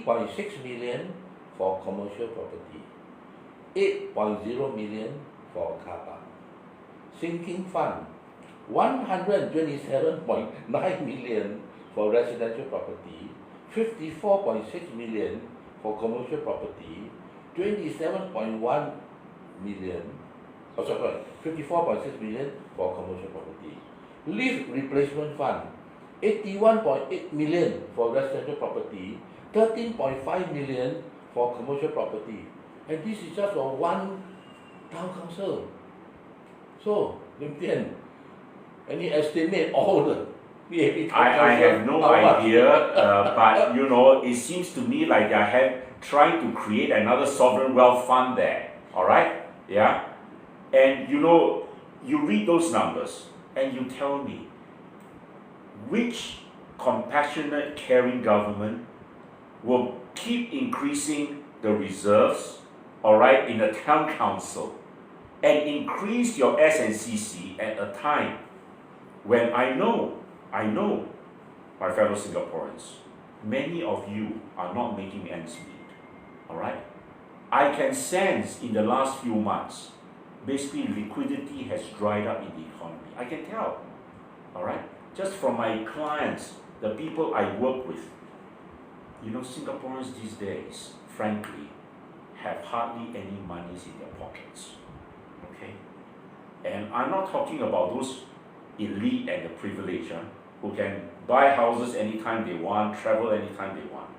3.6 million for commercial property, 8.0 million for car park. Sinking fund, 127.9 million for residential property, 54.6 million for commercial property, 27.1 million, 54.6 million for commercial property. Lift replacement fund, 81.8 million for residential property, 13.5 million for commercial property. And this is just for one town council. So, Lim Tian, any estimate all the PAP town council? I have no idea, but you know, it seems to me like they are trying to create another sovereign wealth fund there. All right? Yeah? And you know, you read those numbers and you tell me, which compassionate, caring government will keep increasing the reserves, all right, in the town council and increase your SNCC at a time when I know, my fellow Singaporeans, many of you are not making ends meet, all right? I can sense in the last few months, basically liquidity has dried up in the economy. I can tell, all right? Just from my clients, the people I work with, you know, Singaporeans these days, frankly, have hardly any monies in their pockets, okay? And I'm not talking about those elite and the privileged who can buy houses anytime they want, travel anytime they want.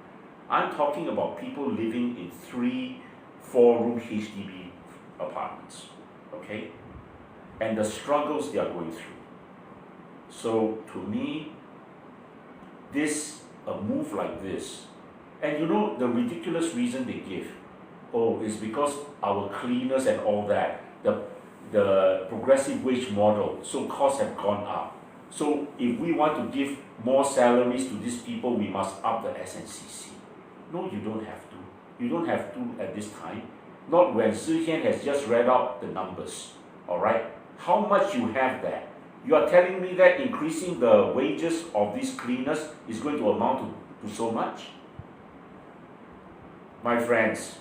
I'm talking about people living in 3-4-room HDB apartments, okay? And the struggles they are going through. So to me, a move like this, and you know the ridiculous reason they give, oh, it's because our cleaners and all that, the progressive wage model, so costs have gone up. So if we want to give more salaries to these people, we must up the SNCC. No, you don't have to. You don't have to at this time. Not when Tean has just read out the numbers. All right? How much you have there? You are telling me that increasing the wages of these cleaners is going to amount to so much? My friends,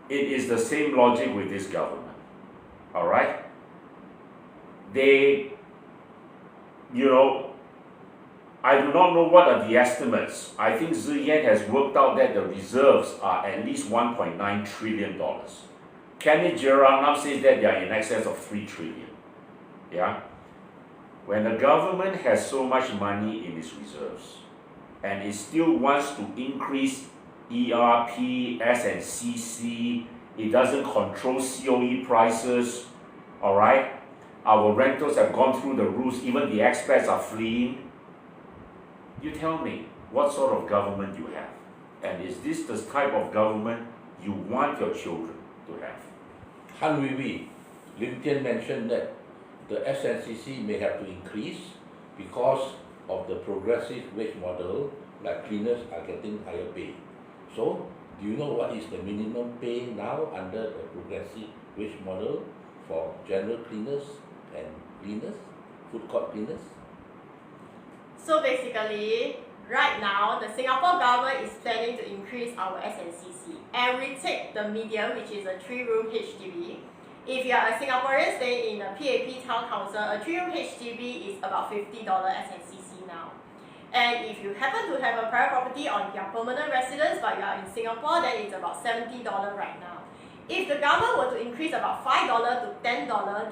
it is the same logic with this government. All right? They, you know, I do not know what are the estimates. I think Tean has worked out that the reserves are at least $1.9 trillion. Kenneth Jeranam says that they are in excess of 3 trillion. Yeah? When the government has so much money in its reserves and it still wants to increase ERP, SNCC, it doesn't control COE prices, all right? Our rentals have gone through the roofs, even the expats are fleeing. You tell me, what sort of government you have? And is this the type of government you want your children to have? Han Hui Hui, Lim Tian mentioned that the SNCC may have to increase because of the progressive wage model, like cleaners are getting higher pay. So, do you know what is the minimum pay now under the progressive wage model for general cleaners and cleaners, food court cleaners? So basically, right now, the Singapore government is planning to increase our SNCC. And we take the median, which is a 3-room HDB. If you are a Singaporean staying in a PAP town council, a 3-room HDB is about $50 SNCC now. And if you happen to have a private property on your permanent residence, but you are in Singapore, then it's about $70 right now. If the government were to increase about $5 to $10,